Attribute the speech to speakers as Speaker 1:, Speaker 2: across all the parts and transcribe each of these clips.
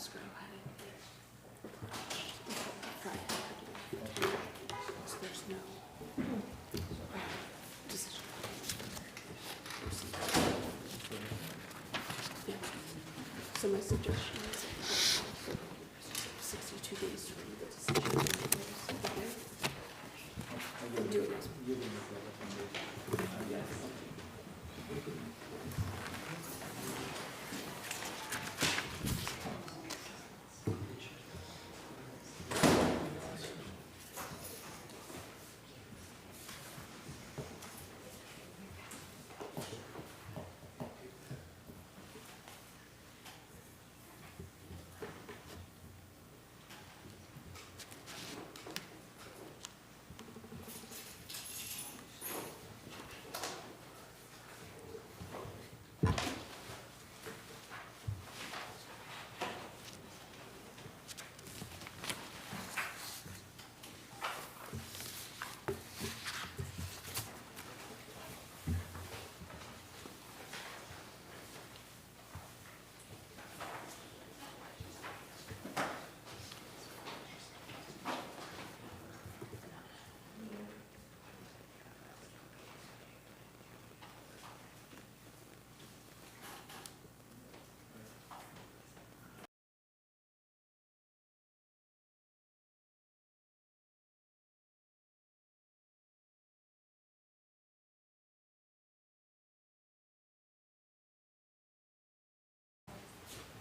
Speaker 1: ask her how to. So there's no decision. Yeah. So my suggestion is 62 days from the decision. Okay? Do it next week.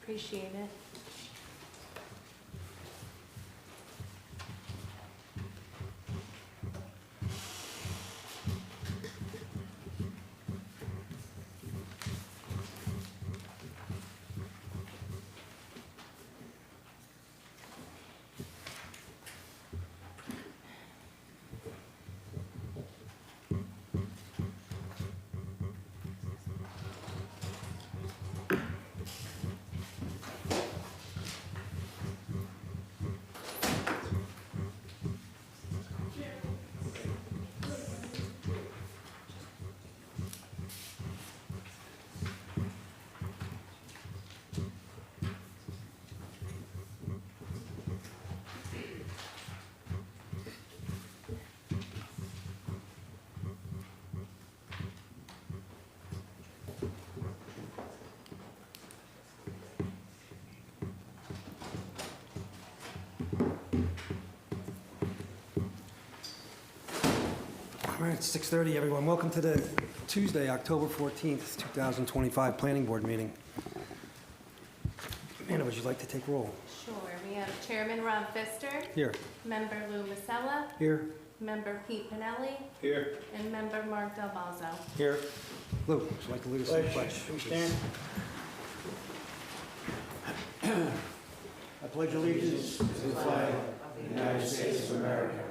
Speaker 2: Appreciate it.
Speaker 3: All right, 6:30, everyone. Welcome to the Tuesday, October 14th, 2025 Planning Board meeting. Amanda, would you like to take roll?
Speaker 2: Sure. We have Chairman Rob Pfister,
Speaker 3: Here.
Speaker 2: Member Lou Masella,
Speaker 3: Here.
Speaker 2: Member Pete Pinelli,
Speaker 4: Here.
Speaker 2: and Member Mark Del Balzo.
Speaker 3: Here. Lou, would you like to lead us in the pledge?
Speaker 4: We stand.
Speaker 3: I pledge allegiance to the flag
Speaker 4: of the United States of America,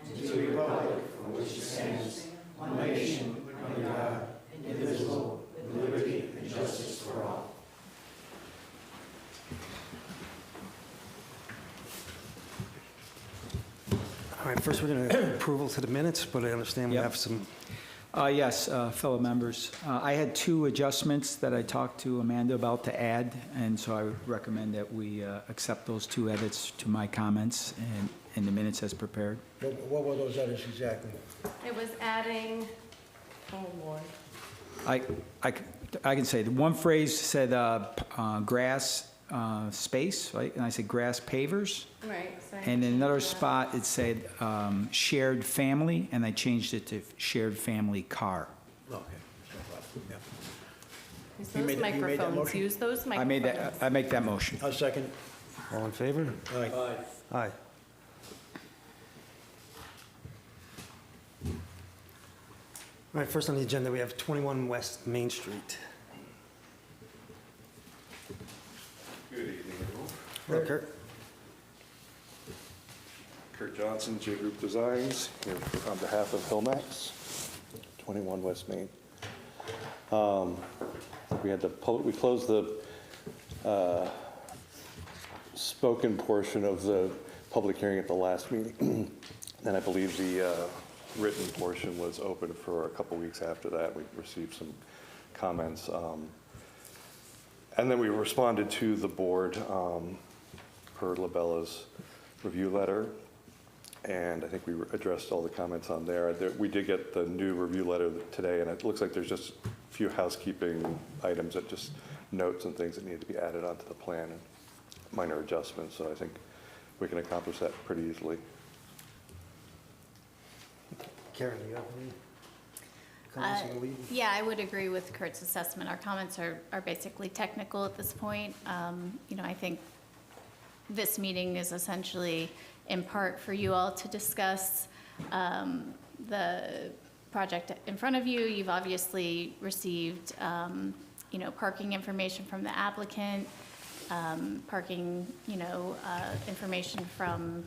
Speaker 4: and to the republic for which it stands, one nation, under God, indivisible, with liberty and justice for all.
Speaker 3: All right, first we're going to approval to the minutes, but I understand we
Speaker 5: Yep.
Speaker 3: have some.
Speaker 5: Yes, fellow members. I had two adjustments that I talked to Amanda about to add, and so I would recommend that we accept those two edits to my comments and in the minutes as prepared.
Speaker 4: What were those edits exactly?
Speaker 2: It was adding, oh Lord,
Speaker 5: I can say, the one phrase said grass space, right? And I said grass pavers.
Speaker 2: right. So I
Speaker 5: And in another
Speaker 2: changed that.
Speaker 5: spot, it said shared family, and I changed it to shared family car.
Speaker 4: Okay. Yeah.
Speaker 2: Use
Speaker 4: You
Speaker 2: those
Speaker 4: made that
Speaker 2: microphones.
Speaker 4: motion?
Speaker 2: Use those
Speaker 5: I made
Speaker 2: microphones.
Speaker 5: that. I make that motion.
Speaker 4: I'll second.
Speaker 3: All in favor?
Speaker 4: Aye.
Speaker 3: Aye. All right, first on the agenda, we have 21 West Main Street.
Speaker 6: Good evening, everyone.
Speaker 3: Hello, Kurt.
Speaker 6: Kurt Johnson, J Group Designs, here on behalf of Hillmax, 21 West Main. We closed the spoken portion of the public hearing at the last meeting, and I believe the written portion was open for a couple weeks after that. We received some comments, and then we responded to the board per Labella's review letter. And I think we addressed all the comments on there. We did get the new review letter today, and it looks like there's just a few housekeeping items that just notes and things that need to be added onto the plan and minor adjustments. So I think we can accomplish that pretty easily.
Speaker 3: Karen, do you have any comments on the lead?
Speaker 7: Yeah, I would agree with Kurt's assessment. Our comments are basically technical at this point. I think this meeting is essentially in part for you all to discuss the project in front of you. You've obviously received, parking information from the applicant, parking, information from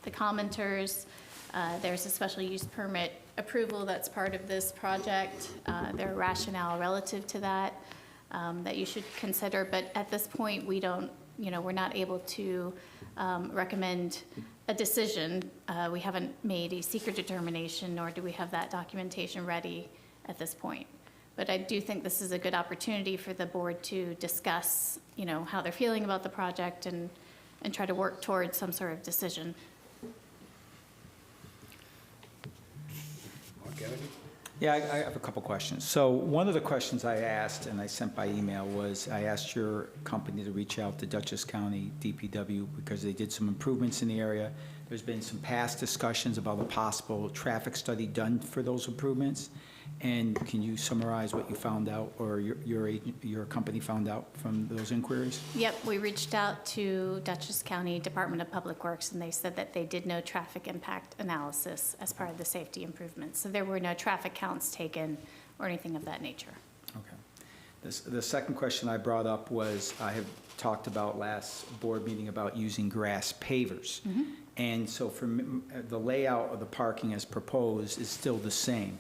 Speaker 7: the commenters. There's a special use permit approval that's part of this project. There are rationale relative to that that you should consider. But at this point, we don't, we're not able to recommend a decision. We haven't made a secret determination, nor do we have that documentation ready at this point. But I do think this is a good opportunity for the board to discuss, how they're feeling about the project and try to work towards some sort of decision.
Speaker 5: Yeah, I have a couple questions. So one of the questions I asked, and I sent by email, was I asked your company to reach out to Dutchess County DPW because they did some improvements in the area. There's been some past discussions about a possible traffic study done for those improvements. And can you summarize what you found out, or your company found out from those inquiries?
Speaker 7: Yep, we reached out to Dutchess County Department of Public Works, and they said that they did no traffic impact analysis as part of the safety improvements. So there were no traffic counts taken or anything of that nature.
Speaker 5: Okay. The second question I brought up was, I have talked about last board meeting about using grass pavers.
Speaker 7: Mm-hmm.
Speaker 5: And so for the layout of the parking as proposed is still the same.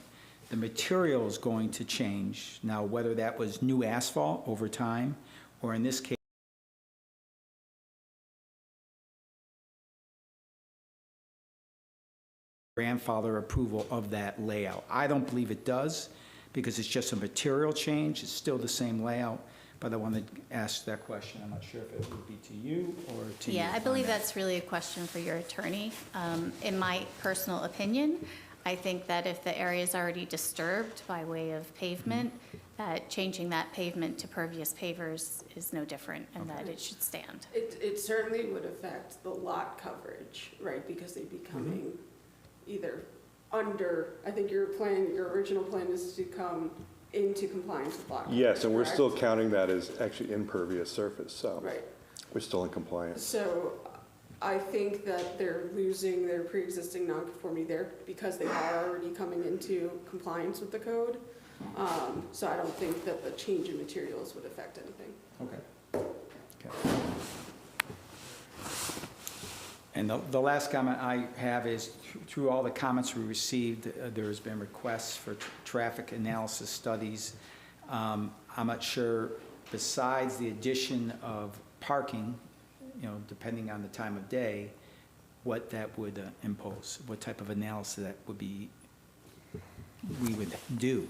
Speaker 5: The material is going to change. Now, whether that was new asphalt over time, or in this case, grandfather approval of that layout. I don't believe it does, because it's just a material change. It's still the same layout, but I wanted to ask that question. I'm not sure if it would be to you or to you.
Speaker 7: Yeah, I believe that's really a question for your attorney. In my personal opinion, I think that if the area is already disturbed by way of pavement, that changing that pavement to pervious pavers is no different, and that it should stand.
Speaker 1: It certainly would affect the lot coverage, right, because they'd be coming either under, I think your original plan is to come into compliance with lot coverage.
Speaker 6: Yes, and we're
Speaker 1: correct?
Speaker 6: still counting that as actually impervious surface, so
Speaker 1: Right.
Speaker 6: we're still in compliance.
Speaker 1: So I think that they're losing their pre-existing nonconformity there because they are already coming into compliance with the code. So I don't think that the change in materials would affect anything.
Speaker 5: Okay. And the last comment I have is, through all the comments we received, there's been requests for traffic analysis studies. I'm not sure, besides the addition of parking, depending on the time of day, what that would impose, what type of analysis that would be, we would do.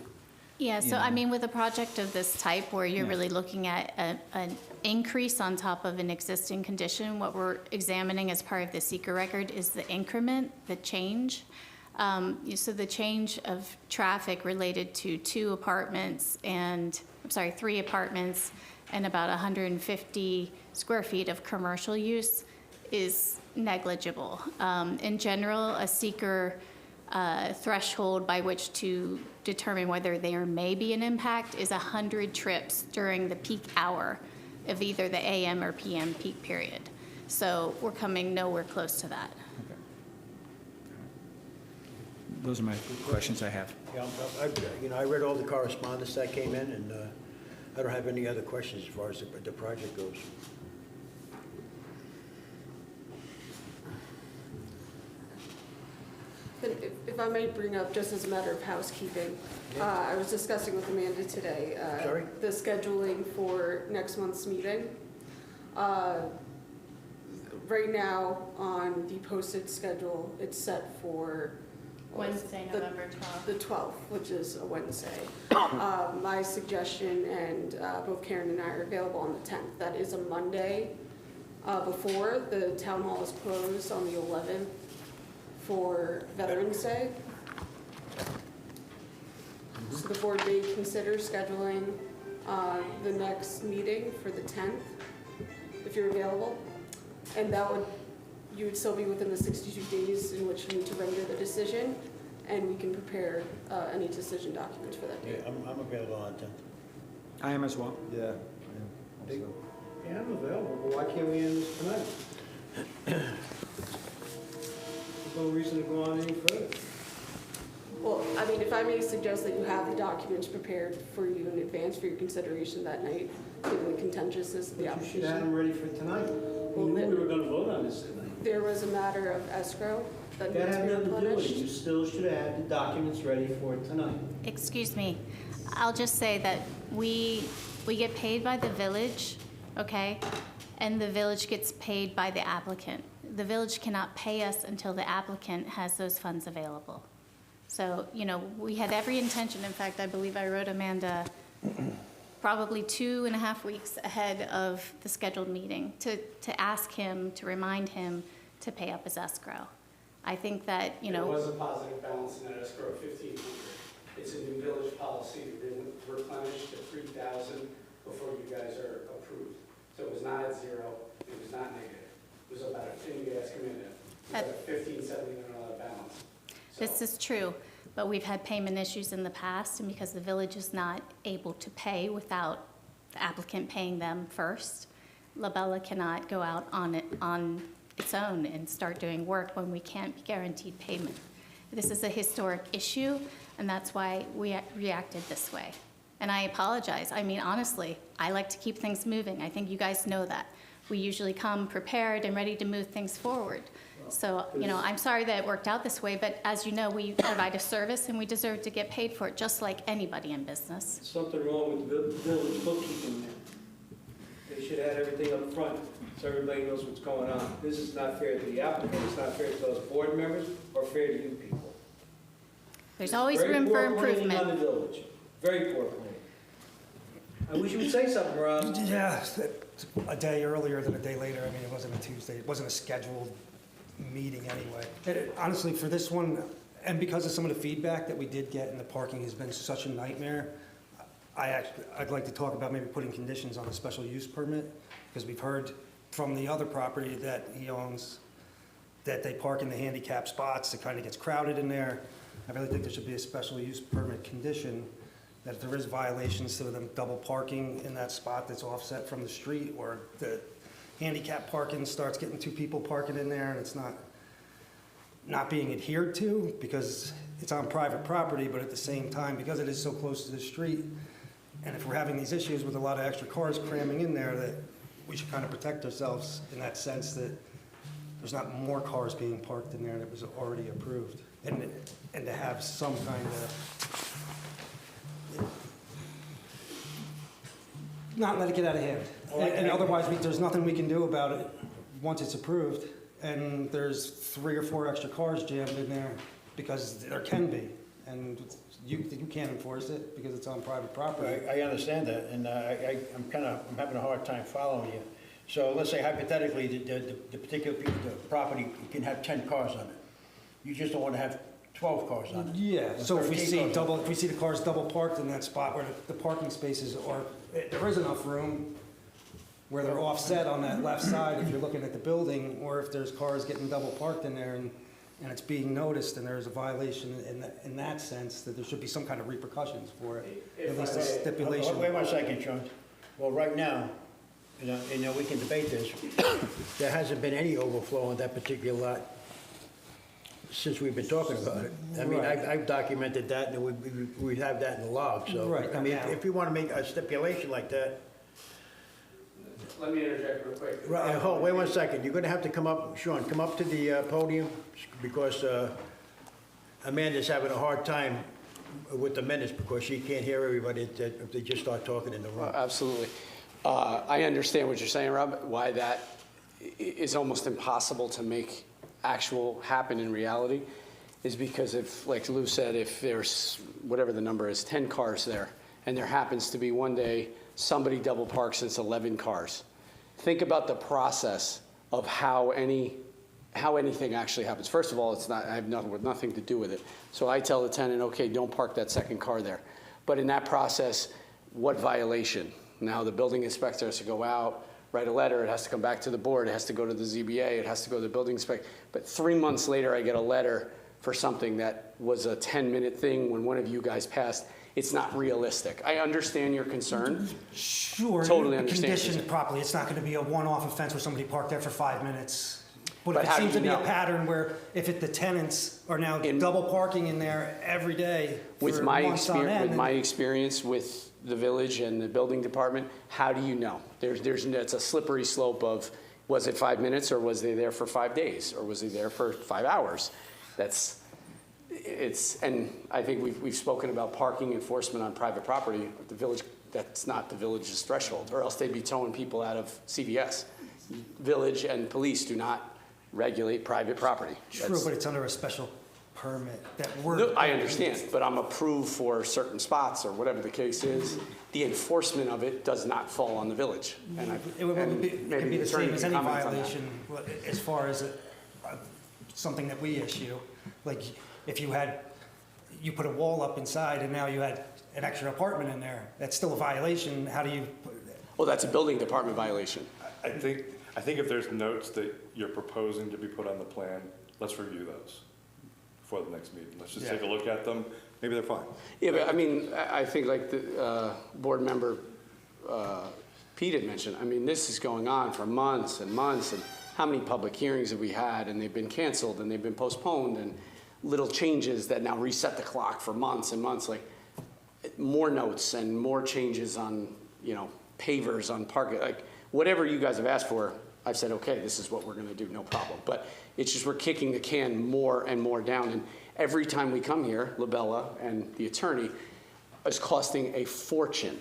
Speaker 7: Yeah, so
Speaker 5: Yeah.
Speaker 7: I mean, with a project of this type, where you're really looking at an increase on top of an existing condition, what we're examining as part of the seeker record is the increment, the change. So the change of traffic related to 3 apartments and about 150 square feet of commercial use is negligible. In general, a seeker threshold by which to determine whether there may be an impact is 100 trips during the peak hour of either the AM or PM peak period. So we're coming nowhere close to that.
Speaker 5: Okay. Those are my questions I have.
Speaker 4: Yeah, I read all the correspondence that came in, and I don't have any other questions as far as the project goes.
Speaker 1: If I may bring up, just as a matter of housekeeping, I was discussing with Amanda today,
Speaker 4: Sorry?
Speaker 1: the scheduling for next month's meeting. Right now, on the posted schedule, it's set for
Speaker 7: Wednesday, November 12th.
Speaker 1: the 12th, which is a Wednesday. My suggestion, and both Karen and I are available on the 10th, that is a Monday. before. The town hall is closed on the 11th for Veterans Day. So the board may consider scheduling the next meeting for the 10th, if you're available. And that would, you would still be within the 62 days in which you need to render the decision, and we can prepare any decision documents for that
Speaker 4: Yeah,
Speaker 1: date.
Speaker 4: I'm available on 10th.
Speaker 5: I am as well.
Speaker 3: Yeah.
Speaker 8: Yeah, I'm available, but why can't we end this tonight? There's no reason to go on any further.
Speaker 1: Well, I mean, if I may suggest that you have the documents prepared for you in advance for your consideration that night, given the contentiousness of the
Speaker 8: But you should have
Speaker 1: application.
Speaker 8: them ready for tonight. We knew we were gonna vote on this tonight.
Speaker 1: There was a matter of escrow that
Speaker 8: That
Speaker 1: needs to
Speaker 8: had
Speaker 1: be
Speaker 8: nothing to do with it.
Speaker 1: replenished.
Speaker 8: You still should have had the documents ready for tonight.
Speaker 7: Excuse me, I'll just say that we get paid by the village, okay? And the village gets paid by the applicant. The village cannot pay us until the applicant has those funds available. So, you know, we had every intention, in fact, I believe I wrote Amanda probably 2.5 weeks ahead of the scheduled meeting to ask him, to remind him to pay up his escrow. I think that, you know.
Speaker 9: There was a positive balance in that escrow of 1,500. It's a new village policy to replenish to 3,000 before you guys are approved. So it was not at zero, it was not negative. It was about a, and you guys committed, it was about a $1,570 balance. So-
Speaker 7: This is true, but we've had payment issues in the past, and because the village is not able to pay without the applicant paying them first, Labella cannot go out on its own and start doing work when we can't be guaranteed payment. This is a historic issue, and that's why we reacted this way. And I apologize. I mean, honestly, I like to keep things moving. I think you guys know that. We usually come prepared and ready to move things forward. So, you know, I'm sorry that it worked out this way, but as you know, we provide a service and we deserve to get paid for it, just like anybody in business.
Speaker 8: Something wrong with the village bookkeeping there. They should have had everything up front, so everybody knows what's going on. This is not fair to the applicant, it's not fair to us board members, or fair to you people.
Speaker 7: There's always
Speaker 8: Very
Speaker 7: room for
Speaker 8: poor planning
Speaker 7: improvement.
Speaker 8: on the village, very poor planning. I wish you would say something, Rob.
Speaker 3: Yeah, a day earlier than a day later. I mean, it wasn't a Tuesday. It wasn't a scheduled meeting anyway. Honestly, for this one, and because of some of the feedback that we did get, and the parking has been such a nightmare, I'd like to talk about maybe putting conditions on a special use permit, because we've heard from the other property that he owns that they park in the handicap spots. It kind of gets crowded in there. I really think there should be a special use permit condition that if there is violations to them double parking in that spot that's offset from the street, or the handicap parking starts getting two people parking in there and it's not being adhered to because it's on private property, but at the same time, because it is so close to the street, and if we're having these issues with a lot of extra cars cramming in there, that we should kind of protect ourselves in that sense, that there's not more cars being parked in there that was already approved. And to have some kind of, not let it get out of hand. And otherwise, there's nothing we can do about it once it's approved, and there's 3 or 4 extra cars jammed in there, because there can be, and you can't enforce it because it's on private property.
Speaker 4: I understand that, and I'm having a hard time following you. So let's say hypothetically, the particular piece of the property can have 10 cars on it. You just don't want to have 12 cars on it.
Speaker 3: Yeah,
Speaker 4: Or
Speaker 3: so if we
Speaker 4: 13
Speaker 3: see
Speaker 4: cars on it.
Speaker 3: if we see the cars double parked in that spot where the parking spaces are, there is enough room where they're offset on that left side if you're looking at the building, or if there's cars getting double parked in there and it's being noticed and there's a violation in that sense, that there should be some kind of repercussions for it, at least a stipulation.
Speaker 4: Wait 1 second, Sean. Well, right now, you know, we can debate this. There hasn't been any overflow on that particular lot since we've been talking about it. I mean,
Speaker 3: Right.
Speaker 4: I've documented that, and we have that in the log, so.
Speaker 3: Right,
Speaker 4: I mean,
Speaker 3: now.
Speaker 4: if you want to make a stipulation like that,
Speaker 9: Let me interject real quick.
Speaker 4: wait 1 second. You're going to have to come up, Sean, come up to the podium, because Amanda's having a hard time with the minutes because she can't hear everybody if they just start talking in the room.
Speaker 9: Absolutely. I understand what you're saying, Rob, why that is almost impossible to make actual happen in reality is because if, like Lou said, if there's, whatever the number is, 10 cars there, and there happens to be one day somebody double parks and it's 11 cars, think about the process of how anything actually happens. First of all, it's not, I have nothing to do with it. So I tell the tenant, okay, don't park that second car there. But in that process, what violation? Now the building inspector has to go out, write a letter, it has to come back to the board, it has to go to the ZBA, it has to go to the building inspector. But 3 months later, I get a letter for something that was a 10-minute thing when one of you guys passed. It's not realistic. I understand your concern.
Speaker 3: Sure.
Speaker 9: Totally understand.
Speaker 3: Conditioned properly, it's not going to be a one-off offense where somebody parked there for 5 minutes. But
Speaker 9: But
Speaker 3: if it
Speaker 9: how do
Speaker 3: seems to
Speaker 9: you
Speaker 3: be a
Speaker 9: know?
Speaker 3: pattern where if the tenants are now double parking in there every day
Speaker 9: With
Speaker 3: for
Speaker 9: my
Speaker 3: months on
Speaker 9: experience,
Speaker 3: end.
Speaker 9: with my experience with the village and the building department, how do you know? It's a slippery slope of, was it 5 minutes or was they there for 5 days? Or was they there for 5 hours? And I think we've spoken about parking enforcement on private property. The village, that's not the village's threshold, or else they'd be towing people out of CVS. Village and police do not regulate private property.
Speaker 3: True, but it's under a special permit that we're.
Speaker 9: No, I understand, but I'm approved for certain spots or whatever the case is. The enforcement of it does not fall on the village. And
Speaker 3: It would be, it
Speaker 9: maybe
Speaker 3: could be the
Speaker 9: attorney
Speaker 3: same as
Speaker 9: can
Speaker 3: any
Speaker 9: comment on that.
Speaker 3: violation as far as something that we issue. Like if you put a wall up inside and now you had an extra apartment in there, that's still a violation. How do you?
Speaker 9: Well, that's a building department violation.
Speaker 6: I think if there's notes that you're proposing to be put on the plan, let's review those before the next meeting. Let's just take a look at them. Maybe they're fine.
Speaker 9: Yeah, but I mean, I think like the board member Pete had mentioned, I mean, this is going on for months and months, and how many public hearings have we had, and they've been canceled, and they've been postponed, and little changes that now reset the clock for months and months, like more notes and more changes on, pavers on parking, like whatever you guys have asked for, I've said, okay, this is what we're gonna do, no problem. But it's just we're kicking the can more and more down, and every time we come here, Labella and the attorney is costing a fortune.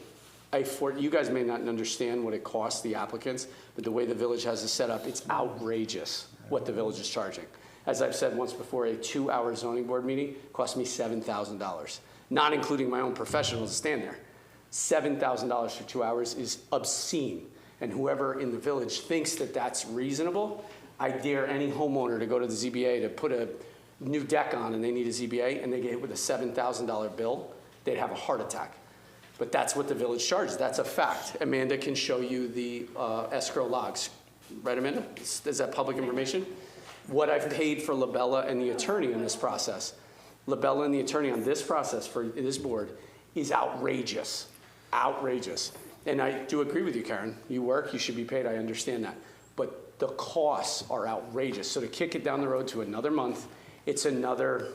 Speaker 9: You guys may not understand what it costs the applicants, but the way the village has it set up, it's outrageous what the village is charging. As I've said once before, a 2-hour zoning board meeting cost me $7,000, not including my own professionals to stand there. $7,000 for 2 hours is obscene. And whoever in the village thinks that that's reasonable, I dare any homeowner to go to the ZBA to put a new deck on and they need a ZBA and they get hit with a $7,000 bill, they'd have a heart attack. But that's what the village charges. That's a fact. Amanda can show you the escrow logs. Right, Amanda? Is that public information? What I've paid for Labella and the attorney in this process. Labella and the attorney on this process for this board is outrageous. Outrageous. And I do agree with you, Karen. You work, you should be paid. I understand that. But the costs are outrageous. So to kick it down the road to another month, it's another,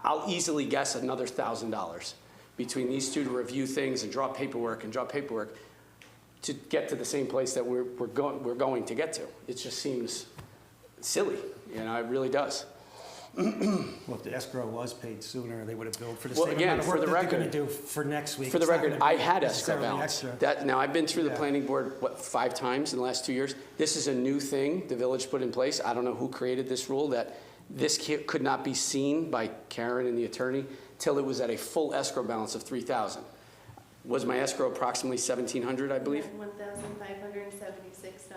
Speaker 9: I'll easily guess another $1,000 between these two to review things and draw paperwork to get to the same place that we're going to get to. It just seems silly, it really does.
Speaker 3: Well, if the escrow was paid sooner, they would have billed for the
Speaker 9: Well,
Speaker 3: same
Speaker 9: again,
Speaker 3: amount of
Speaker 9: for
Speaker 3: work
Speaker 9: the
Speaker 3: that they're
Speaker 9: record-
Speaker 3: going to do for next week.
Speaker 9: For the
Speaker 3: It's not
Speaker 9: record,
Speaker 3: gonna
Speaker 9: I
Speaker 3: be
Speaker 9: had escrow
Speaker 3: necessarily
Speaker 9: balance.
Speaker 3: extra.
Speaker 9: Now, I've been through the
Speaker 3: Yeah.
Speaker 9: planning board, 5 times in the last 2 years. This is a new thing the village put in place. I don't know who created this rule, that this could not be seen by Karen and the attorney till it was at a full escrow balance of $3,000. Was my escrow approximately $1,700, I believe?
Speaker 2: $1,576.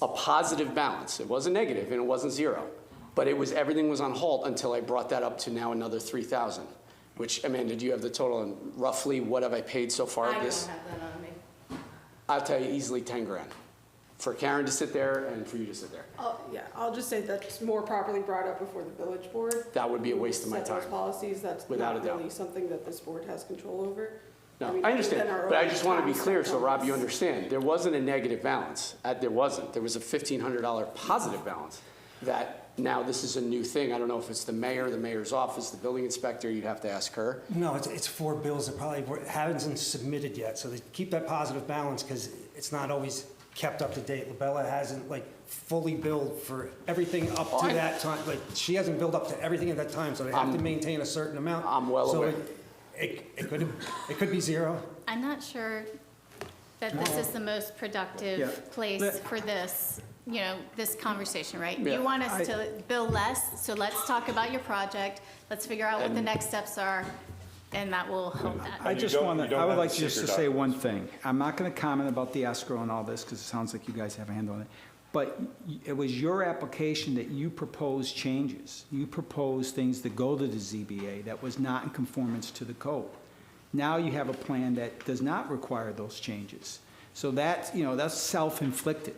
Speaker 9: A positive balance. It wasn't negative and it wasn't zero. But everything was on halt until I brought that up to now another $3,000, which, Amanda, do you have the total on roughly what have I paid so far?
Speaker 2: I don't have that on me.
Speaker 9: I'll tell you easily 10 grand for Karen to sit there and for you to sit there.
Speaker 1: I'll just say that's more properly brought up before the village board.
Speaker 9: That would be a waste of my
Speaker 1: Set those
Speaker 9: time.
Speaker 1: policies, that's
Speaker 9: Without
Speaker 1: not
Speaker 9: a doubt.
Speaker 1: really something that this board has control over.
Speaker 9: No,
Speaker 1: mean,
Speaker 9: I understand,
Speaker 1: within our
Speaker 9: but I
Speaker 1: own
Speaker 9: just want to be
Speaker 1: time
Speaker 9: clear so Rob, you
Speaker 1: on this.
Speaker 9: understand. There wasn't a negative balance. There wasn't. There was a $1,500 positive balance that now this is a new thing. I don't know if it's the mayor, the mayor's office, the building inspector, you'd have to ask her.
Speaker 3: No, it's 4 bills that probably haven't been submitted yet, so they keep that positive balance because it's not always kept up to date. Labella hasn't fully billed for everything up to
Speaker 9: Fine.
Speaker 3: that time. She hasn't billed up to everything at that time, so they have to maintain a certain amount.
Speaker 9: I'm well
Speaker 3: So
Speaker 9: aware.
Speaker 3: it could be zero.
Speaker 7: I'm not sure that this is the most productive place for this, this conversation, right?
Speaker 9: Yeah.
Speaker 7: You want us to bill less, so let's talk about your project. Let's figure out what the
Speaker 9: And-
Speaker 7: next steps are. and that will help that.
Speaker 5: I
Speaker 6: And you
Speaker 5: just
Speaker 6: don't-
Speaker 5: want
Speaker 6: you
Speaker 5: to,
Speaker 6: don't
Speaker 5: I would
Speaker 6: have
Speaker 5: like
Speaker 6: the
Speaker 5: just to
Speaker 6: secret
Speaker 5: say one
Speaker 6: documents.
Speaker 5: thing. I'm not going to comment about the escrow and all this, because it sounds like you guys have a handle on it. But it was your application that you proposed changes. You proposed things that go to the ZBA that was not in conformance to the code. Now you have a plan that does not require those changes. So that's, that's self-inflicted.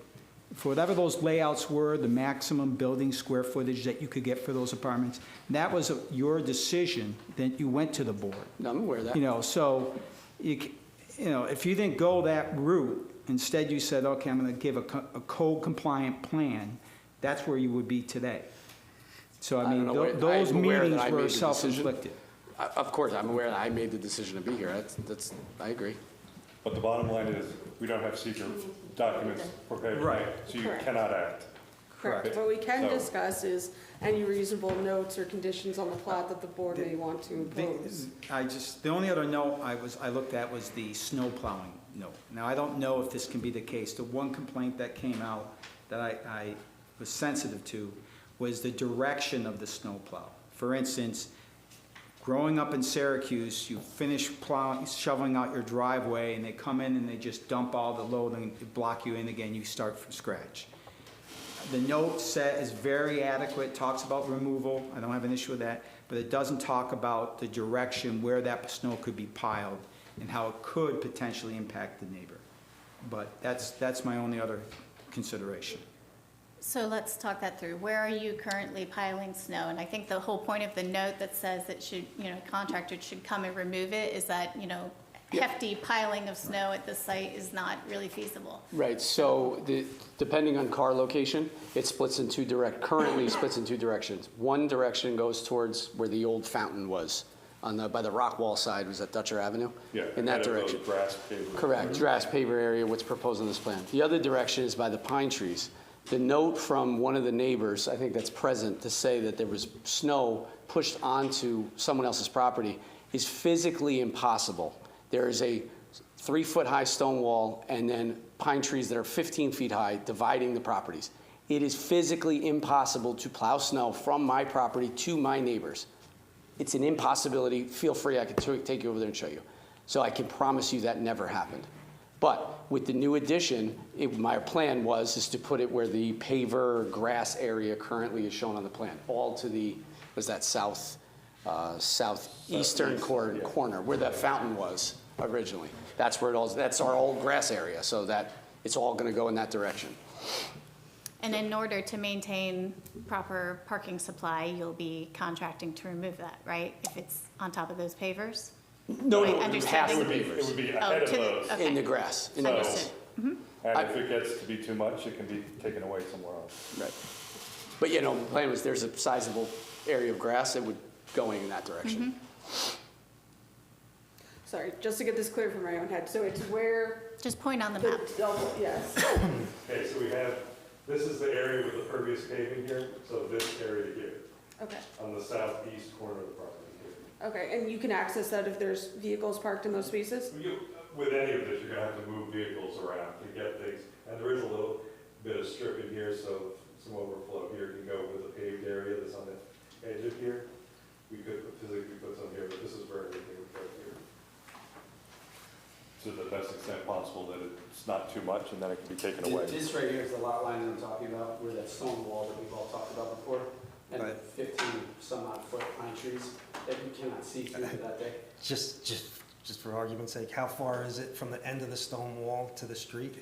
Speaker 5: For whatever those layouts were, the maximum building square footage that you could get for those apartments, that was your decision, that you went to the board.
Speaker 10: No, I'm aware of that.
Speaker 5: So, if you didn't go that route, instead you said, okay, I'm going to give a code compliant plan, that's where you would be today. So, I
Speaker 10: I
Speaker 5: mean,
Speaker 10: don't know where-
Speaker 5: those
Speaker 10: I'm aware that
Speaker 5: meetings
Speaker 10: I made
Speaker 5: were
Speaker 10: the decision.
Speaker 5: self-inflicted.
Speaker 10: Of course, I'm aware that I made the decision to be here. I agree.
Speaker 6: But the bottom line is, we don't have secret documents prepared
Speaker 5: Right.
Speaker 6: tonight, so you
Speaker 1: Correct.
Speaker 6: cannot act.
Speaker 1: Correct. What we can
Speaker 6: So-
Speaker 1: discuss is any reasonable notes or conditions on the plot that the board may want to impose.
Speaker 5: The only other note I looked at was the snow plowing note. Now, I don't know if this can be the case. The one complaint that came out that I was sensitive to was the direction of the snow plow. For instance, growing up in Syracuse, you finish plowing, shoveling out your driveway, and they come in and they just dump all the load and block you in again, you start from scratch. The note set is very adequate, talks about removal, I don't have an issue with that, but it doesn't talk about the direction where that snow could be piled and how it could potentially impact the neighbor. But that's my only other consideration.
Speaker 7: So let's talk that through. Where are you currently piling snow? And I think the whole point of the note that says that contractor should come and remove it is that, hefty piling of snow at this site is not really feasible.
Speaker 10: Right, so depending on car location, it currently splits in two directions. One direction goes towards where the old fountain was, by the rock wall side, was at Dutcher Avenue?
Speaker 6: Yeah.
Speaker 10: In that
Speaker 6: ahead of those
Speaker 10: direction.
Speaker 6: grass pavers.
Speaker 10: Correct, grass paver area, what's proposed on this plan. The other direction is by the pine trees. The note from one of the neighbors, I think that's present, to say that there was snow pushed onto someone else's property is physically impossible. There is a 3-foot-high stone wall and then pine trees that are 15 feet high dividing the properties. It is physically impossible to plow snow from my property to my neighbors. It's an impossibility. Feel free, I can take you over there and show you. So I can promise you that never happened. But with the new addition, my plan is to put it where the paver grass area currently is shown on the plan, all to the, southeastern corner, where that fountain was originally. That's our old grass area, so that it's all gonna go in that direction.
Speaker 7: And in order to maintain proper parking supply, you'll be contracting to remove that, right? If it's on top of those pavers?
Speaker 10: No,
Speaker 7: Wait,
Speaker 10: past the
Speaker 7: understanding-
Speaker 6: It would
Speaker 10: pavers,
Speaker 6: be
Speaker 7: Oh,
Speaker 6: ahead of
Speaker 7: to the-
Speaker 6: those.
Speaker 7: okay.
Speaker 10: in the grass. In the grass.
Speaker 7: Understood.
Speaker 6: And if it gets to be too much, it can be taken away somewhere else.
Speaker 10: Right. But, the plan was there's a sizable area of grass that would going in that direction.
Speaker 1: Sorry, just to get this clear from my own head. So it's where
Speaker 7: Just point on the
Speaker 1: the
Speaker 7: map.
Speaker 1: double, yes.
Speaker 6: Okay, so this is the area with the pervious paving here, so this area here,
Speaker 1: Okay,
Speaker 6: on the southeast corner of the property here.
Speaker 1: okay. And you can access that if there's vehicles parked in those spaces?
Speaker 6: With any of this, you're gonna have to move vehicles around to get things, and there is a little bit of strip in here, so some overflow here can go with the paved area that's on the edge of here. We could physically put some here, but this is where everything would go here. To the best extent possible, that it's not too much, and then it can be taken away.
Speaker 9: This right here is the lot line that I'm talking about, where that stone wall that we've all talked about before, and the
Speaker 3: Right.
Speaker 9: 15 some odd foot pine trees that you cannot see through that day.
Speaker 3: Just for argument's sake, how far is it from the end of the stone wall to the street?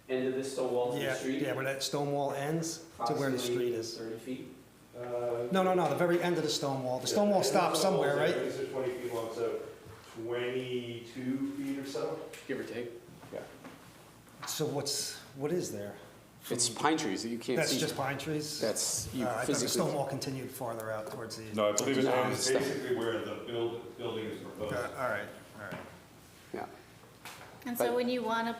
Speaker 9: End of this stone wall to the
Speaker 3: Yeah,
Speaker 9: street.
Speaker 3: yeah, where that stone wall ends to where the street is.
Speaker 9: 30 feet.
Speaker 3: No, the very end of the stone wall. The stone wall stops somewhere, right?
Speaker 6: This is 20 feet long, so 22 feet or so?
Speaker 10: Give or take.
Speaker 6: Yeah.
Speaker 3: So what is there?
Speaker 10: It's pine trees that you can't
Speaker 3: That's
Speaker 10: see.
Speaker 3: just pine trees?
Speaker 10: That's, you
Speaker 3: I thought the stone
Speaker 10: physically,
Speaker 3: wall continued farther out towards the...
Speaker 6: No, I believe it
Speaker 10: No,
Speaker 6: ends
Speaker 10: it's-
Speaker 6: basically where the building is proposed.
Speaker 3: All right.
Speaker 10: yeah.
Speaker 7: And so when you want to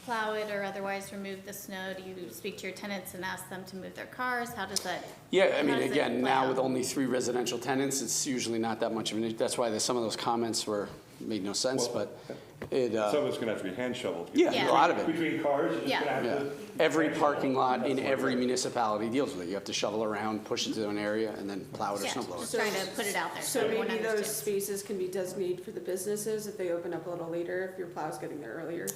Speaker 7: plow it or otherwise remove the snow, do you speak to your tenants and ask them to move their cars? How does that?
Speaker 10: Yeah, I
Speaker 7: How
Speaker 10: mean,
Speaker 7: does it
Speaker 10: again,
Speaker 7: play
Speaker 10: now
Speaker 7: out?
Speaker 10: with only 3 residential tenants, it's usually not that much of an issue. That's why some of those comments made no sense,
Speaker 6: Well,
Speaker 10: but
Speaker 6: Some of it's gonna have to be hand shoveled.
Speaker 10: Yeah,
Speaker 7: Yeah.
Speaker 10: a lot of it.
Speaker 6: Between cars, you're just
Speaker 7: Yeah.
Speaker 6: gonna have
Speaker 10: Yeah,
Speaker 6: to.
Speaker 10: every parking lot in every municipality deals with it. You have to shovel around, push it to an area, and then plow it or
Speaker 7: Yeah,
Speaker 10: snow blow it.
Speaker 7: just trying to put it out there so
Speaker 1: So
Speaker 7: everyone
Speaker 1: maybe those
Speaker 7: understands.
Speaker 1: spaces can be designated for the businesses if they open up a little later, if your plow's getting there earlier.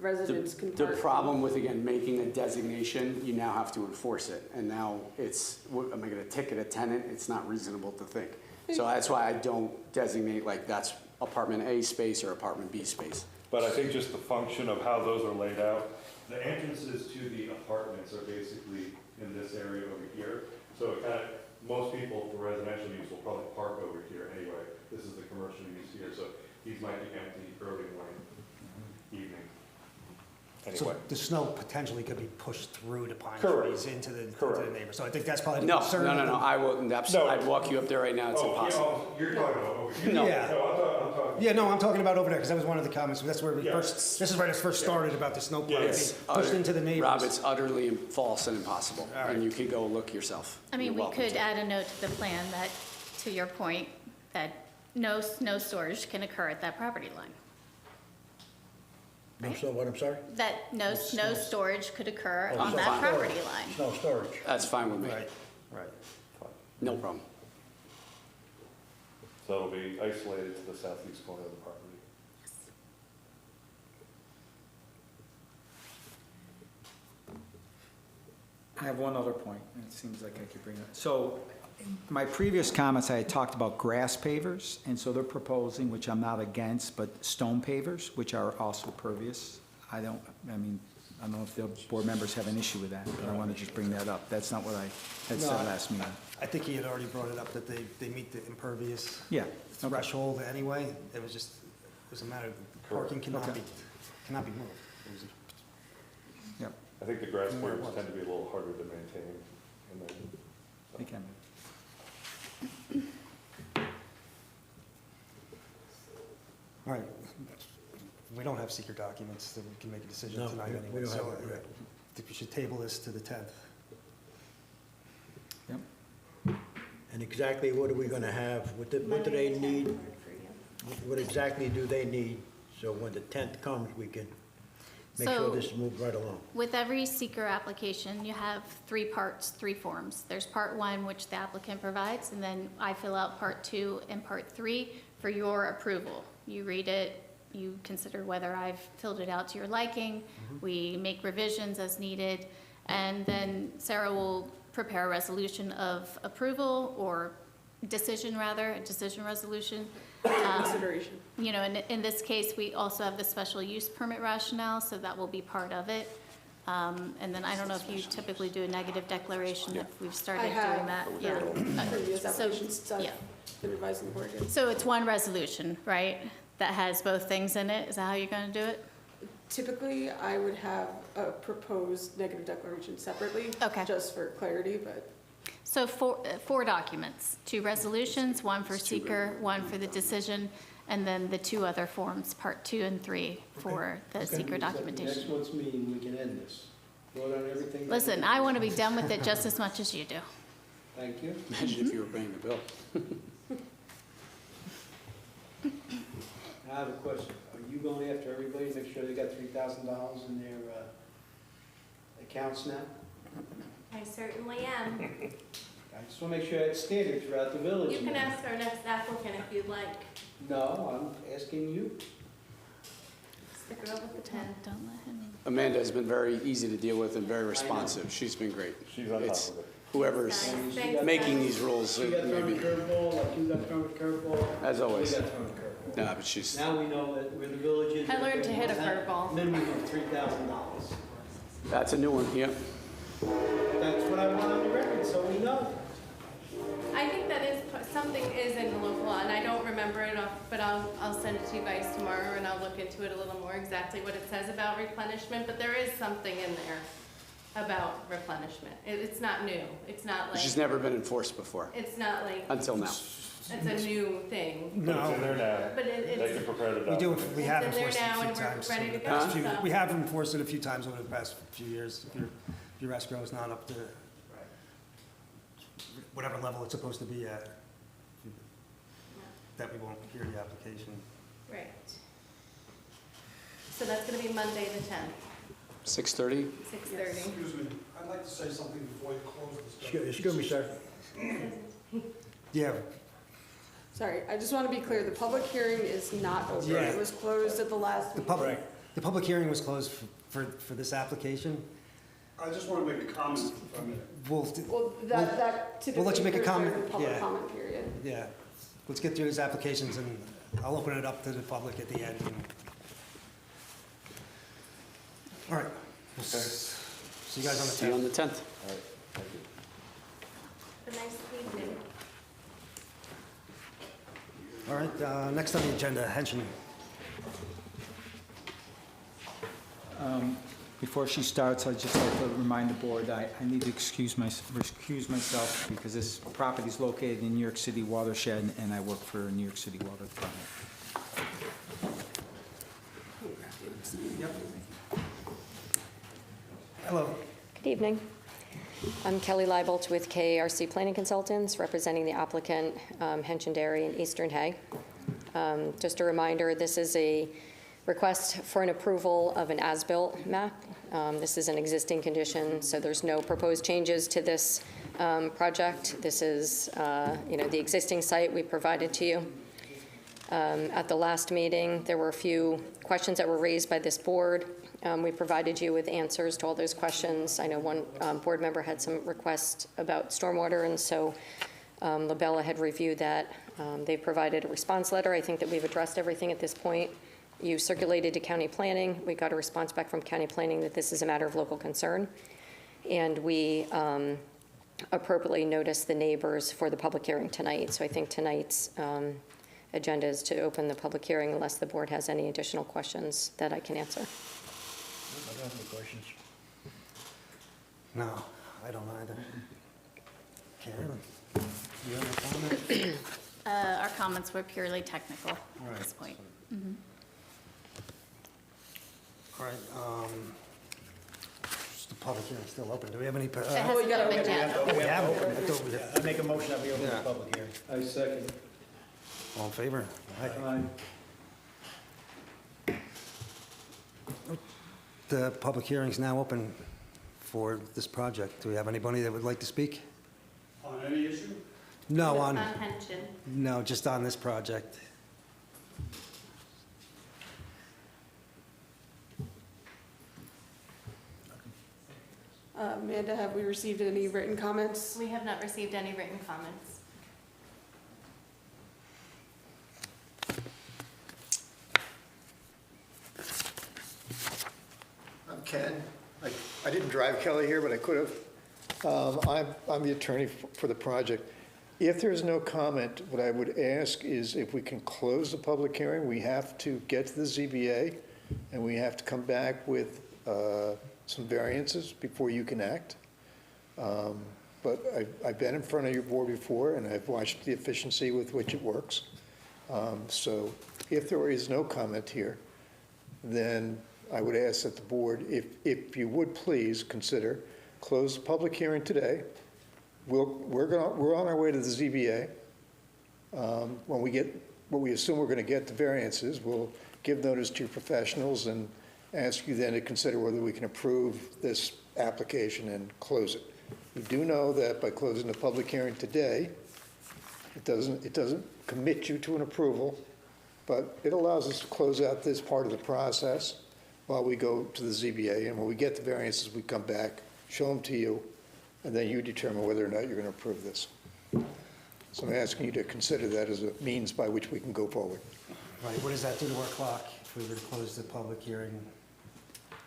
Speaker 1: Residents can
Speaker 10: The
Speaker 1: park.
Speaker 10: problem with, again, making a designation, you now have to enforce it. And now it's, am I gonna ticket a tenant? It's not reasonable to think. So that's why I don't designate like that's apartment A space or apartment B space.
Speaker 6: But I think just the function of how those are laid out, the entrances to the apartments are basically in this area over here. So it kind of, most people for residential use will probably park over here anyway. This is the commercial use here, so these might be empty early morning, evening.
Speaker 3: So
Speaker 6: Anyway,
Speaker 3: the snow potentially could be pushed through the pine
Speaker 6: Correct.
Speaker 3: trees into the
Speaker 6: Correct.
Speaker 3: neighbor. So I think that's probably the
Speaker 10: No,
Speaker 3: concern.
Speaker 10: no, no, no, I will,
Speaker 6: No.
Speaker 10: I'd walk you up there right now, it's impossible.
Speaker 6: you're talking about over here.
Speaker 10: No.
Speaker 3: Yeah.
Speaker 6: I'm talking.
Speaker 3: Yeah, no, I'm talking about over there, because that was one of the comments, that's where we
Speaker 6: Yeah.
Speaker 3: first, this is where it first started about the snow plow being
Speaker 6: Yes.
Speaker 3: pushed into the neighbors.
Speaker 10: Rob, it's utterly false and impossible,
Speaker 3: All right.
Speaker 10: and you can go look yourself.
Speaker 7: I mean,
Speaker 10: You're
Speaker 7: we
Speaker 10: welcome
Speaker 7: could
Speaker 10: to.
Speaker 7: add a note to the plan that, to your point, that no snow storage can occur at that property line.
Speaker 4: So what, I'm sorry?
Speaker 7: That no snow storage could occur
Speaker 4: Oh,
Speaker 7: on
Speaker 4: snow
Speaker 7: that
Speaker 4: storage.
Speaker 7: property line.
Speaker 4: Snow storage.
Speaker 10: That's fine with me,
Speaker 3: Right, right.
Speaker 10: no problem.
Speaker 6: So it'll be isolated to the southeast corner of the property.
Speaker 5: I have one other point, and it seems like I could bring it. So, my previous comments, I had talked about grass pavers, and so they're proposing, which I'm not against, but stone pavers, which are also pervious. I don't know if the board members have an issue with that, but I want to just bring that up. That's not what I had said
Speaker 3: No,
Speaker 5: last meeting.
Speaker 3: I think he had already brought it up that they meet the impervious
Speaker 5: Yeah, okay.
Speaker 3: threshold anyway. It was just, it was a matter of parking cannot
Speaker 5: Okay.
Speaker 3: cannot be moved. It was
Speaker 5: Yep,
Speaker 6: I think the grass
Speaker 3: From where it
Speaker 6: curbs
Speaker 3: was.
Speaker 6: tend to be a little harder to maintain. And then, so.
Speaker 5: they can.
Speaker 3: All right, we don't have secret documents, so we can make a decision
Speaker 4: No,
Speaker 3: tonight
Speaker 4: we
Speaker 3: anyway.
Speaker 4: don't
Speaker 3: So
Speaker 4: have it,
Speaker 3: I
Speaker 4: right.
Speaker 3: think we should table this to the 10th.
Speaker 5: Yep.
Speaker 4: And exactly what are we gonna have? What do they need? What exactly do they need? So when the 10th comes, we can make sure
Speaker 7: So-
Speaker 4: this moves right along.
Speaker 7: With every seeker application, you have three parts, three forms. There's part one, which the applicant provides, and then I fill out part two and part three for your approval. You read it, you consider whether I've filled it out to your liking, we make revisions as needed, and then Sarah will prepare a resolution of approval, or decision rather, a decision resolution.
Speaker 1: Consideration.
Speaker 7: You know, in this case, we also have the special use permit rationale, so that will be part of it. And then I don't know if you typically do a negative declaration, if we've
Speaker 1: I
Speaker 7: started doing
Speaker 1: have
Speaker 7: that, yeah.
Speaker 1: previous
Speaker 7: So,
Speaker 1: applications, so
Speaker 7: yeah.
Speaker 1: I've been advising the board. Yes.
Speaker 7: So it's one resolution, right, that has both things in it? Is that how you're gonna do it?
Speaker 1: Typically, I would have a proposed negative declaration separately.
Speaker 7: Okay.
Speaker 1: Just for clarity, but
Speaker 7: So four documents, two resolutions, one for seeker, one for the decision, and then the two other forms, part two and three, for the seeker
Speaker 8: Next
Speaker 7: documentation.
Speaker 8: month's meeting, we can end this. Vote on everything.
Speaker 7: Listen, I want to be done with it just as much as you do.
Speaker 8: Thank you.
Speaker 10: Imagine if you were paying the bill.
Speaker 8: I have a question. Are you going after everybody, make sure they got $3,000 in their accounts now?
Speaker 2: I certainly am.
Speaker 8: I just want to make sure that's standard throughout the village.
Speaker 2: You can ask our next applicant if you'd like.
Speaker 8: No, I'm asking you.
Speaker 2: Stick around with the 10.
Speaker 7: Don't let him.
Speaker 10: Amanda has been very easy to deal with and very responsive. She's been great.
Speaker 6: She's on top
Speaker 10: It's
Speaker 6: of it.
Speaker 10: whoever's
Speaker 2: Thanks, guys.
Speaker 10: making these rules,
Speaker 8: She got thrown a
Speaker 10: maybe,
Speaker 8: curveball, like you got thrown a curveball.
Speaker 10: as always.
Speaker 8: We got thrown a curveball.
Speaker 10: No, but she's,
Speaker 8: Now we know that where the village is.
Speaker 2: I learned to hit a curveball.
Speaker 8: Minimum of $3,000.
Speaker 10: that's a new one, yeah.
Speaker 8: That's what I want on the record, so we know.
Speaker 2: I think that is, something is in the local law, and I don't remember it off, but I'll send it to you guys tomorrow, and I'll look into it a little more, exactly what it says about replenishment, but there is something in there about replenishment. It's not new. It's not like,
Speaker 10: She's never been enforced before,
Speaker 2: it's not like,
Speaker 10: until now.
Speaker 2: it's a new thing.
Speaker 6: But it's in there
Speaker 3: No,
Speaker 6: now.
Speaker 2: But
Speaker 6: They
Speaker 2: it's,
Speaker 6: can prepare the
Speaker 3: we do,
Speaker 6: document.
Speaker 3: we have
Speaker 2: It's in there
Speaker 3: enforced it
Speaker 2: now
Speaker 3: a few
Speaker 2: and we're
Speaker 3: times.
Speaker 2: ready
Speaker 3: over
Speaker 2: to
Speaker 3: the
Speaker 2: go,
Speaker 3: past few-
Speaker 2: so.
Speaker 3: We have enforced it a few times over the past few years. If your escrow is not up to whatever level it's supposed to be at, that we won't hear the application.
Speaker 2: right. So that's gonna be Monday the 10th,
Speaker 10: 6:30?
Speaker 2: 6:30.
Speaker 11: Excuse me, I'd like to say something before you close this.
Speaker 4: Excuse me, sir.
Speaker 3: Yeah,
Speaker 1: Sorry, I just want to be clear, the public hearing is not over.
Speaker 3: Yeah.
Speaker 1: It was closed at the last meeting.
Speaker 3: the public hearing was closed for this application.
Speaker 11: I just want to make a comment, if I may.
Speaker 1: Well, that typically
Speaker 3: We'll let you make a
Speaker 1: occurs during
Speaker 3: comment,
Speaker 1: the public
Speaker 3: yeah.
Speaker 1: comment period.
Speaker 3: Yeah, let's get through these applications and I'll open it up to the public at the end. All right. We'll see you guys on the 10th.
Speaker 10: See you on the 10th.
Speaker 2: Have a nice evening.
Speaker 3: All right, next on the agenda, Henshin.
Speaker 5: Before she starts, I'd just like to remind the board, I need to recuse myself because this property is located in New York City watershed, and I work for New York City Water Department.
Speaker 3: Hello.
Speaker 12: Good evening. I'm Kelly Leibolt with KARC Planning Consultants, representing the applicant Henshin Dairy in Eastern Hay. Just a reminder, this is a request for an approval of an as-built map. This is an existing condition, so there's no proposed changes to this project. This is, the existing site we provided to you. At the last meeting, there were a few questions that were raised by this board. We provided you with answers to all those questions. I know one board member had some requests about stormwater, and so Labella had reviewed that. They provided a response letter. I think that we've addressed everything at this point. You circulated to county planning. We got a response back from county planning that this is a matter of local concern. And we appropriately noticed the neighbors for the public hearing tonight. So I think tonight's agenda is to open the public hearing unless the board has any additional questions that I can answer.
Speaker 4: I don't have any questions.
Speaker 3: No, I don't either. Karen, you have a comment?
Speaker 7: Our comments were purely technical at this point.
Speaker 3: All right, just the public hearing's still open. Do we have any?
Speaker 7: It hasn't
Speaker 1: you gotta
Speaker 7: been
Speaker 1: open it
Speaker 7: yet.
Speaker 3: Oh, we have it. I thought we had-
Speaker 4: I make a motion that we open the
Speaker 3: Yeah.
Speaker 4: public hearing.
Speaker 8: I second.
Speaker 3: All in favor? Aye.
Speaker 8: Aye.
Speaker 3: The public hearing's now open for this project. Do we have anybody that would like to speak?
Speaker 11: On any issue?
Speaker 3: No,
Speaker 2: On
Speaker 3: on,
Speaker 2: Henshin.
Speaker 3: no, just on this project.
Speaker 1: Amanda, have we received any written comments?
Speaker 2: We have not received any written comments.
Speaker 13: I'm Ken. I didn't drive Kelly here, but I could have. I'm the attorney for the project. If there's no comment, what I would ask is if we can close the public hearing, we have to get to the ZBA, and we have to come back with some variances before you can act. But I've been in front of your board before, and I've watched the efficiency with which it works. So if there is no comment here, then I would ask that the board, if you would please consider, close the public hearing today. We're on our way to the ZBA. When we get what we assume we're going to get, the variances, we'll give notice to your professionals and ask you then to consider whether we can approve this application and close it. We do know that by closing the public hearing today, it doesn't commit you to an approval, but it allows us to close out this part of the process while we go to the ZBA. And when we get the variances, we come back, show them to you, and then you determine whether or not you're going to approve this. So I'm asking you to consider that as a means by which we can go forward.
Speaker 3: Right, what does that do to our clock if we were to close the public hearing?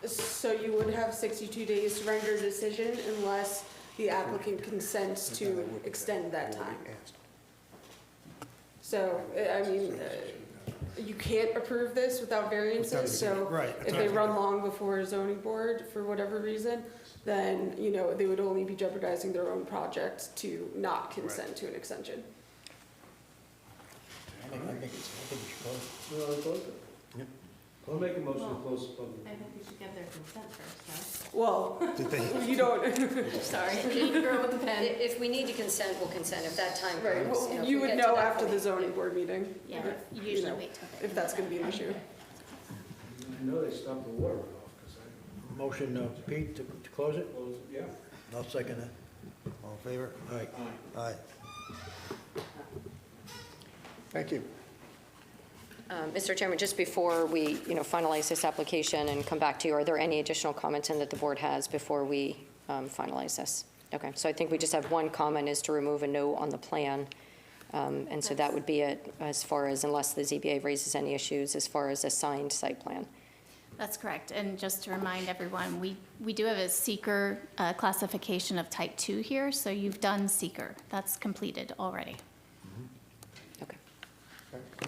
Speaker 1: So you would have 62 days to render a decision unless the applicant consents to extend that time. So, I mean, you can't approve this without variances, so
Speaker 3: Right.
Speaker 1: if they run long before a zoning board for whatever reason, then, they would only be jeopardizing their own project to not consent to an extension.
Speaker 4: I think we should close.
Speaker 8: You want to close it? I'll make a motion to close the public.
Speaker 2: I think we should get their consent first,
Speaker 1: Well,
Speaker 3: Did they?
Speaker 1: you don't,
Speaker 2: no? Sorry, the girl with the pen.
Speaker 12: If we need to consent, we'll consent. If that time
Speaker 1: right,
Speaker 12: comes,
Speaker 1: well,
Speaker 12: if
Speaker 1: you
Speaker 12: we
Speaker 1: would
Speaker 12: get to
Speaker 1: know
Speaker 12: that
Speaker 1: after
Speaker 12: point.
Speaker 1: the zoning board meeting.
Speaker 7: Yeah,
Speaker 1: if,
Speaker 7: you usually
Speaker 1: know,
Speaker 7: wait till the
Speaker 1: If that's gonna be an issue.
Speaker 8: I know they stopped the water off, because I
Speaker 4: Motion, Pete, to close it?
Speaker 8: closed, yeah.
Speaker 4: I'll second that.
Speaker 3: All in favor?
Speaker 4: All right.
Speaker 3: Aye.
Speaker 13: Thank you.
Speaker 12: Mr. Chairman, just before we, finalize this application and come back to you, are there any additional comments in that the board has before we finalize this? Okay, so I think we just have one comment, is to remove a no on the plan. And so that would be it, as far as, unless the ZBA raises any issues, as far as a signed site plan.
Speaker 7: That's correct. And just to remind everyone, we do have a seeker classification of type 2 here, so you've done seeker. That's completed already.
Speaker 12: Okay.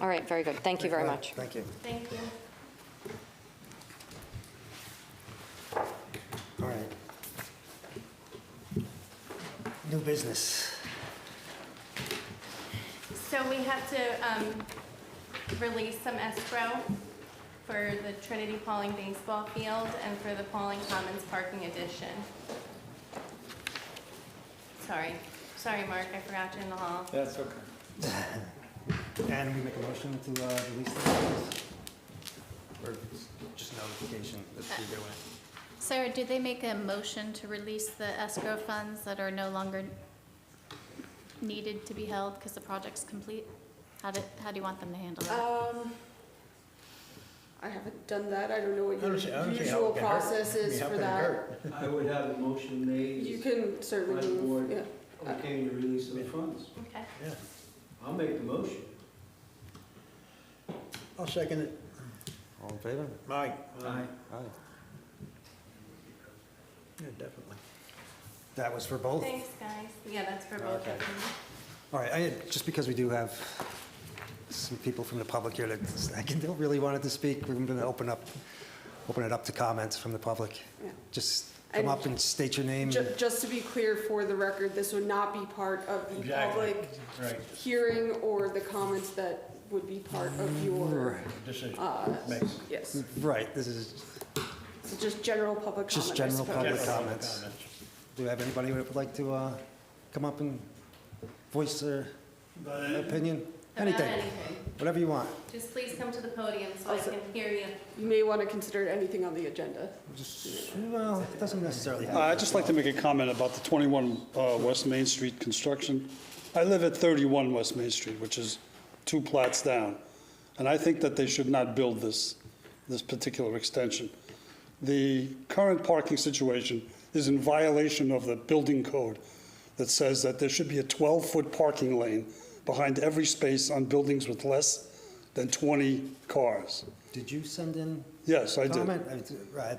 Speaker 12: All right, very good. Thank you very much.
Speaker 3: Thank you.
Speaker 2: Thank you.
Speaker 3: All right. New business.
Speaker 2: So we have to release some escrow for the Trinity Pauling baseball field and for the Pauling Commons parking addition. Sorry, Mark, I forgot you in the hall.
Speaker 5: That's okay.
Speaker 3: And we make a motion to release the funds? Or just notification that we're doing it?
Speaker 7: Sarah, did they make a motion to release the escrow funds that are no longer needed to be held because the project's complete? How do you want them to handle that?
Speaker 1: I haven't done that. I don't know what
Speaker 4: I
Speaker 1: your
Speaker 4: don't see how
Speaker 1: usual
Speaker 4: it can hurt.
Speaker 1: process
Speaker 4: I mean,
Speaker 1: is
Speaker 4: how
Speaker 1: for
Speaker 4: can it
Speaker 1: that.
Speaker 4: hurt?
Speaker 8: I would have a motion made.
Speaker 1: You can
Speaker 8: by
Speaker 1: certainly
Speaker 8: the
Speaker 1: move,
Speaker 8: board,
Speaker 1: yeah.
Speaker 8: okay, to release of the funds.
Speaker 2: Okay.
Speaker 4: Yeah,
Speaker 8: I'll make the motion.
Speaker 4: I'll second it.
Speaker 3: All in favor?
Speaker 4: Aye.
Speaker 8: Aye.
Speaker 3: Aye.
Speaker 4: Yeah, definitely.
Speaker 3: That was for both?
Speaker 2: Thanks, guys. Yeah, that's for both
Speaker 3: Okay.
Speaker 2: of them.
Speaker 3: All right, just because we do have some people from the public here that don't really wanted to speak, we're going to open it up to comments from the public.
Speaker 1: Yeah.
Speaker 3: Just come up and state your name.
Speaker 1: Just to be clear, for the record, this would not be part of the
Speaker 4: Exactly.
Speaker 1: public
Speaker 4: Right.
Speaker 1: hearing or the comments that would be part of your,
Speaker 4: Decision.
Speaker 1: yes.
Speaker 3: Right, this is
Speaker 1: So just general public comment,
Speaker 3: just
Speaker 1: I
Speaker 3: general
Speaker 1: suppose.
Speaker 3: public comments. Do we have anybody who would like to come up and voice their opinion?
Speaker 2: About
Speaker 3: Anything,
Speaker 2: anything.
Speaker 3: whatever you want.
Speaker 2: Just please come to the podium so I
Speaker 1: Also-
Speaker 2: can hear you.
Speaker 1: You may want to consider anything on the agenda.
Speaker 3: Well, it doesn't necessarily have.
Speaker 11: I'd just like to make a comment about the 21 West Main Street construction. I live at 31 West Main Street, which is 2 plats down, and I think that they should not build this particular extension. The current parking situation is in violation of the building code that says that there should be a 12-foot parking lane behind every space on buildings with less than 20 cars.
Speaker 3: Did you send in
Speaker 11: Yes, I did.
Speaker 3: comment? Right,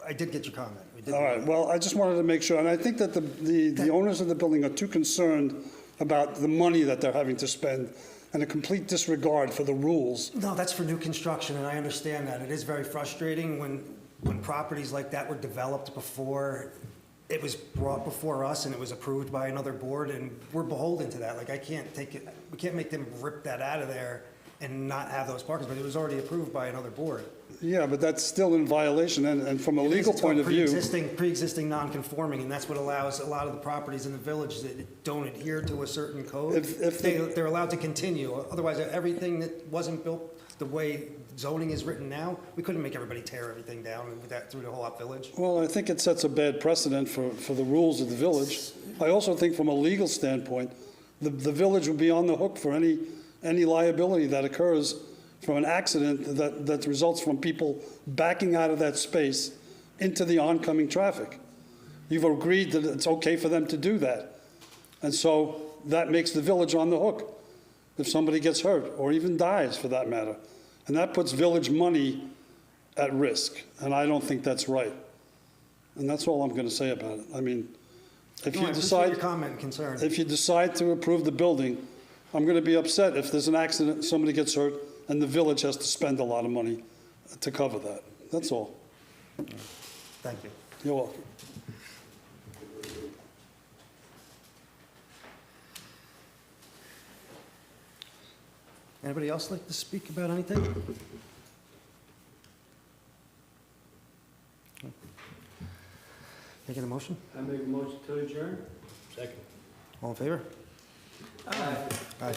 Speaker 3: I did get your comment. We did-
Speaker 11: All right, well, I just wanted to make sure, and I think that the owners of the building are too concerned about the money that they're having to spend and a complete disregard for the rules.
Speaker 3: No, that's for new construction, and I understand that. It is very frustrating when properties like that were developed before it was brought before us and it was approved by another board, and we're beholden to that. Like, I can't take it, we can't make them rip that out of there and not have those parkings, but it was already approved by another board.
Speaker 11: Yeah, but that's still in violation, and from a legal
Speaker 3: It's
Speaker 11: point of view,
Speaker 3: Pre-existing non-conforming, and that's what allows a lot of the properties in the village that don't adhere to a certain code.
Speaker 11: If the-
Speaker 3: They're allowed to continue. Otherwise, everything that wasn't built the way zoning is written now, we couldn't make everybody tear everything down with that through the whole village.
Speaker 11: well, I think it sets a bad precedent for the rules of the village. I also think from a legal standpoint, the village would be on the hook for any liability that occurs from an accident that results from people backing out of that space into the oncoming traffic. You've agreed that it's okay for them to do that. And so that makes the village on the hook if somebody gets hurt, or even dies for that matter. And that puts village money at risk, and I don't think that's right. And that's all I'm going to say about it. I mean, if
Speaker 3: No,
Speaker 11: you
Speaker 3: I appreciate
Speaker 11: decide...
Speaker 3: your comment and concern.
Speaker 11: If you decide to approve the building, I'm going to be upset if there's an accident, somebody gets hurt, and the village has to spend a lot of money to cover that. That's all.
Speaker 3: Thank you.
Speaker 11: You're welcome.
Speaker 3: Anybody else like to speak about anything? Making a motion?
Speaker 8: I make a motion to adjourn?
Speaker 4: Second.
Speaker 3: All in favor?
Speaker 8: Aye.
Speaker 3: Aye.